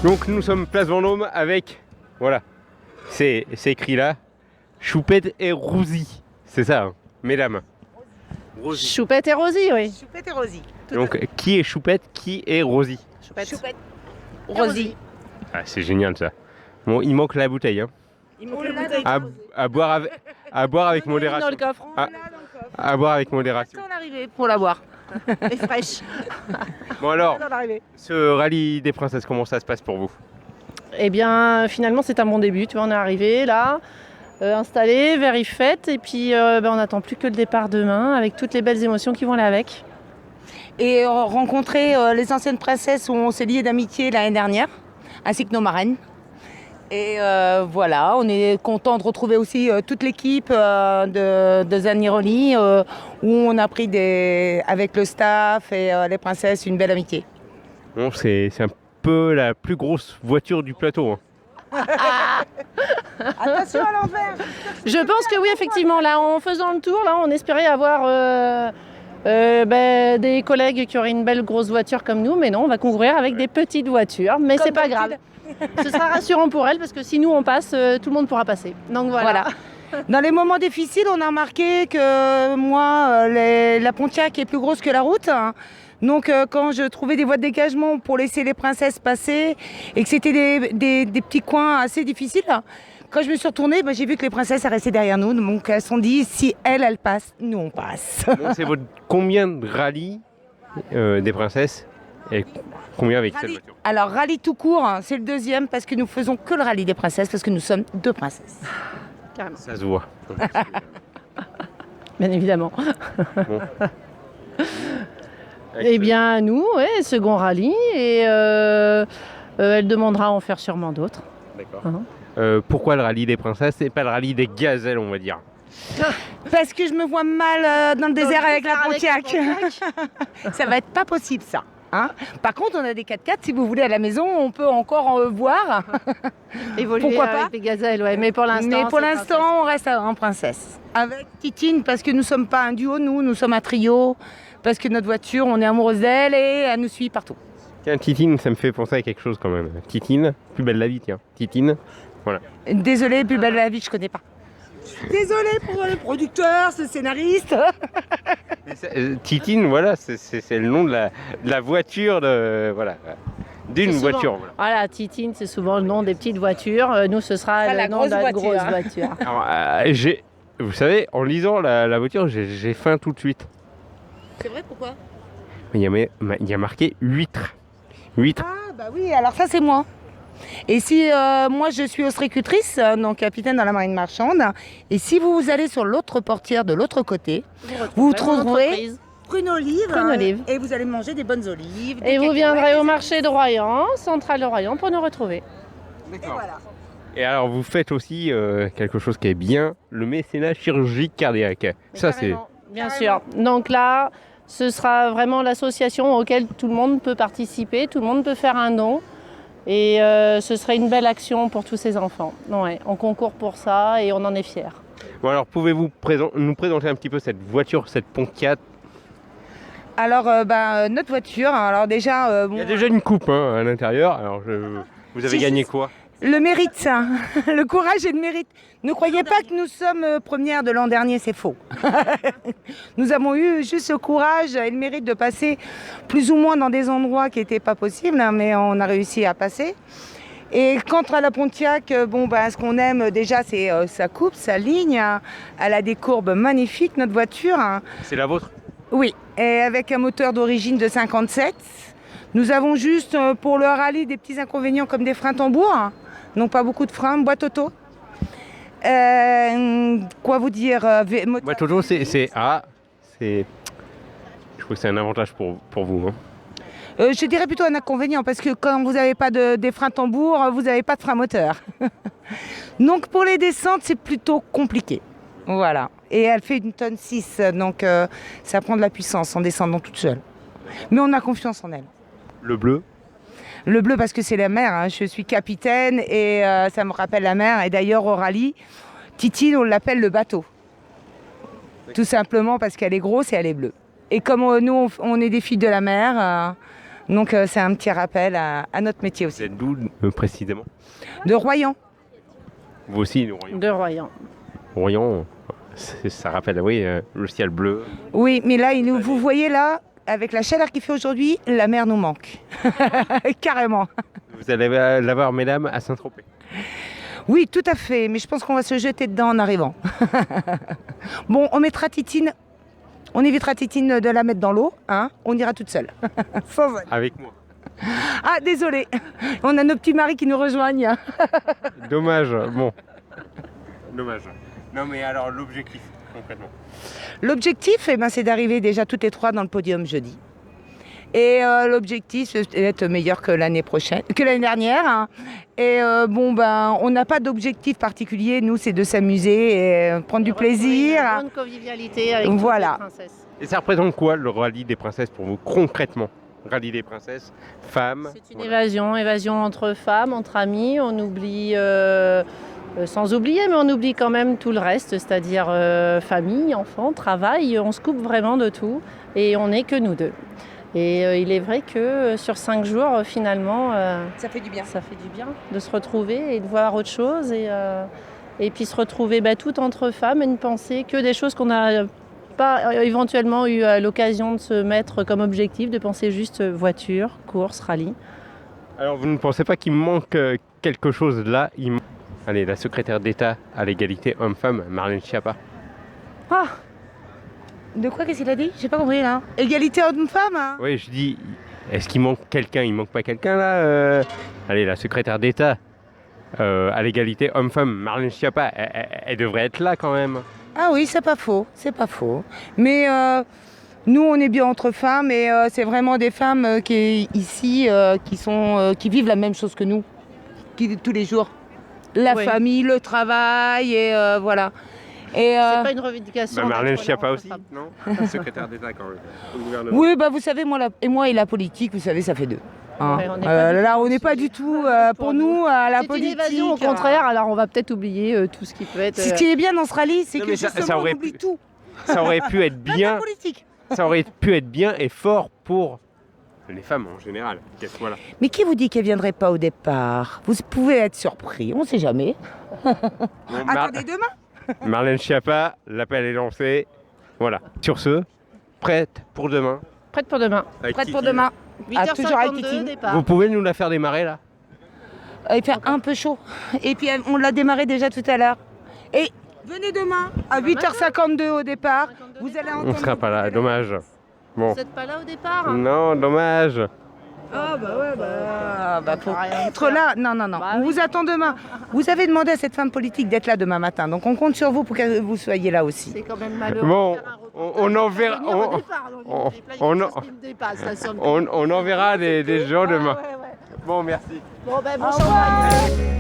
Donc nous sommes place Vendôme avec, voilà, c'est écrit là, Choupette et Rosie. C'est ça, hein, mesdames. Rosie. Choupette et Rosie, oui. Choupette et Rosie. Donc qui est Choupette, qui est Rosie? Choupette. Rosie. Ah, c'est génial ça. Bon, il manque la bouteille. Hein. Il manque la bouteille. À boire avec modération. Dans le coffre. À boire avec modération. On est arrivé pour la boire. Et fraîche. Bon alors, ce rallye des princesses, comment ça se passe pour vous? Eh bien, finalement, c'est un bon début. Tu vois, on est arrivé là, installé, vérifié, et puis on n'attend plus que le départ demain, avec toutes les belles émotions qui vont aller avec. Et rencontrer les anciennes princesses où on s'est liés d'amitié l'année dernière, ainsi que nos marraines. Et voilà, on est content de retrouver aussi toute l'équipe de Zaniroli, où on a pris avec le staff et les princesses une belle amitié. Bon, c'est un peu la plus grosse voiture du plateau. Hein. Attention à l'envers. Je pense que oui, effectivement, là, en faisant le tour, là, on espérait avoir des collègues qui auraient une belle grosse voiture comme nous, mais non, on va concourir avec des petites voitures, mais c'est pas grave. Ce sera rassurant pour elles parce que si nous on passe, tout le monde pourra passer. Donc voilà. Dans les moments difficiles, on a remarqué que moi, la Pontiac est plus grosse que la route. Hein. Donc quand je trouvais des voies de dégagement pour laisser les princesses passer et que c'était des petits coins assez difficiles, quand je me suis retournée, j'ai vu que les princesses restaient derrière nous. Donc elles se sont dit, si elles passent, nous on passe. Bon, c'est votre combien de rallyes des princesses et combien avec cette voiture? Alors rallye tout court, c'est le deuxième parce que nous faisons que le rallye des princesses parce que nous sommes 2 princesses. Carrément. Ça se voit. Bien évidemment. Bon. Eh bien nous, ouais, second rallye et elle demandera à en faire sûrement d'autres. D'accord. Pourquoi le rallye des princesses et pas le rallye des gazelles, on va dire? Parce que je me vois mal dans le désert avec la Pontiac. Ça va être pas possible ça. Hein, par contre, on a des 4x4, si vous voulez, à la maison, on peut encore en voir. Évoluer pourquoi avec pas les gazelles, ouais. Mais pour l'instant, on reste en princesse. Avec Titine, parce que nous ne sommes pas un duo, nous sommes un trio. Parce que notre voiture, on est amoureuse d'elle et elle nous suit partout. Tiens, Titine, ça me fait penser à quelque chose quand même. Titine, plus belle la vie, tiens. Titine, voilà. Désolée, plus belle la vie, je connais pas. Désolée pour le producteur, ce scénariste. Titine, voilà, c'est le nom de la voiture, d'une voiture. Voilà, Titine, c'est souvent le nom des petites voitures. Nous, ce sera le nom de la grosse voiture. Alors, vous savez, en lisant la voiture, j'ai faim tout de suite. C'est vrai, pourquoi? Il y a marqué huître. Huître. Ah, bah oui, alors ça, c'est moi. Et si moi je suis ostréicultrice, donc capitaine dans la marine marchande, et si vous allez sur l'autre portière de l'autre côté, vous trouverez Prune Olive, et vous allez manger des bonnes olives. Et vous viendrez au marché de Royan, centrale de Royan, pour nous retrouver. Et voilà. Et alors vous faites aussi quelque chose qui est bien, le mécénat chirurgie cardiaque. Ça c'est... Bien sûr. Donc là, ce sera vraiment l'association auquel tout le monde peut participer, tout le monde peut faire un don. Et ce serait une belle action pour tous ces enfants. Ouais, on concourt pour ça et on en est fiers. Bon alors, pouvez-vous nous présenter un petit peu cette voiture, cette Pontiac? Alors, notre voiture, alors déjà... Il y a déjà une coupe à l'intérieur, alors vous avez gagné quoi? Le mérite, le courage et le mérite. Ne croyez pas que nous sommes premières de l'an dernier, c'est faux. Nous avons eu juste le courage et le mérite de passer plus ou moins dans des endroits qui n'étaient pas possibles, mais on a réussi à passer. Et quant à la Pontiac, ce qu'on aime déjà, c'est sa coupe, sa ligne. Elle a des courbes magnifiques, notre voiture. C'est la vôtre? Oui, et avec un moteur d'origine de 57. Nous avons juste pour le rallye des petits inconvénients comme des freins tambours. Non, pas beaucoup de freins, boîte auto. Quoi vous dire boîte auto, je trouve que c'est un avantage pour vous. Hein. Je dirais plutôt un inconvénient parce que quand vous n'avez pas des freins tambours, vous n'avez pas de frein moteur. Donc pour les descentes, c'est plutôt compliqué. Voilà. Et elle fait 1,6 tonne, donc ça prend de la puissance en descendant toute seule. Mais on a confiance en elle. Le bleu? Le bleu parce que c'est la mer, je suis capitaine et ça me rappelle la mer. Et d'ailleurs au rallye, Titine on l'appelle le bateau. Tout simplement parce qu'elle est grosse et elle est bleue. Et comme nous on est des filles de la mer, Donc c'est un petit rappel à notre métier Vous aussi. êtes d'où précisément? De Royan. Vous aussi, le Royan. De Royan. Royan, ça rappelle, oui, le ciel bleu. Oui, mais là, vous voyez là, avec la chaleur qu'il fait aujourd'hui, la mer nous manque. Carrément. Vous allez l'avoir, mesdames, à Saint-Tropez. Oui, tout à fait, mais je pense qu'on va se jeter dedans en arrivant. Bon, on mettra Titine, on évitera Titine de la mettre dans l'eau, hein, on ira toute seule. Sans elle. Avec moi. Ah, désolé, on a nos petits maris qui nous rejoignent. Dommage, bon. Dommage. Non, mais alors, l'objectif, concrètement. L'objectif, eh ben, c'est d'arriver déjà toutes les trois dans le podium jeudi. Et l'objectif, c'est d'être meilleur que l'année prochaine, que l'année dernière. Hein. Et bon, ben, on n'a pas d'objectif particulier. Nous, c'est de s'amuser et prendre du plaisir. Une bonne convivialité avec Voilà. toutes les princesses. Et ça représente quoi, le rallye des princesses, pour vous, concrètement? Rallye des princesses, femmes. C'est une voilà. évasion entre femmes, entre amis. On oublie, sans oublier, mais on oublie quand même tout le reste, c'est-à-dire famille, enfants, travail. On se coupe vraiment de tout et on n'est que nous deux. Et il est vrai que sur 5 jours, finalement, Ça fait du bien. ça fait du bien de se retrouver et de voir autre chose. Et puis se retrouver tout entre femmes et ne penser que des choses qu'on n'a pas éventuellement eu l'occasion de se mettre comme objectif, de penser juste voiture, course, rallye. Alors, vous ne pensez pas qu'il manque quelque chose là? Allez, la secrétaire d'État à l'égalité homme-femme, Marlène Schiappa. Ah, de quoi, qu'est-ce qu'il a dit? J'ai pas compris là. Égalité homme-femme, hein. Oui, je dis, est-ce qu'il manque quelqu'un? Il manque pas quelqu'un là Allez, la secrétaire d'État à l'égalité homme-femme, Marlène Schiappa, elle devrait être là quand même. Ah oui, c'est pas faux, c'est pas faux. Mais nous, on est bien entre femmes et c'est vraiment des femmes qui ici, qui vivent la même chose que nous, tous les jours. La Oui. famille, le travail et voilà. Et C'est pas une revendication. Marlène d'être Schiappa là aussi, entre femmes. non? La secrétaire d'État quand même, au gouvernement. oui, bah vous savez, moi et la politique, vous savez, ça fait deux. Hein. Ouais, on n'est pas du Là, tout on n'est pas dessus. du tout Pour pour nous. nous la C'est politique. une évasion au contraire, alors on va peut-être oublier tout ce qui peut être. Ce qui est bien dans ce rallye, c'est Non, que mais ça justement, aurait on oublie pu- tout. Ça aurait pu être Même bien, la politique. ça aurait pu être bien et fort pour les femmes en général, qu'elles soient là. Mais qui vous dit qu'elle viendrait pas au départ? Vous pouvez être surpris, on ne sait jamais. Bon, Attendez demain. Marlène Schiappa, l'appel est lancé. Voilà. Sur ce, prête pour demain. Prête pour demain. avec Prête pour Titine. demain. Ah, toujours avec 8h52 Titine. départ. Vous pouvez nous la faire démarrer là? Il fait un peu chaud. Et puis on l'a démarré déjà tout à l'heure. Et venez demain à 8h52 au départ. Vous allez entendre. On sera pas là, dommage. Bon. Vous n'êtes pas là au départ? Non, dommage. Ah bah ouais, bah pour rien être faire. là, non, non, non. Bah On oui. vous attend demain. Vous avez demandé à cette femme politique d'être là demain matin. Donc on compte sur vous pour que vous soyez là aussi. C'est quand même malheureux. Bon, de faire un reportage on sans enverra- venir au on- départ, donc on- il y a des on- choses qui me dépassent, là, sur le On enverra des gens demain. Ouais, ouais, ouais. Bon, merci. Bon, ben, bon Au champagne. revoir.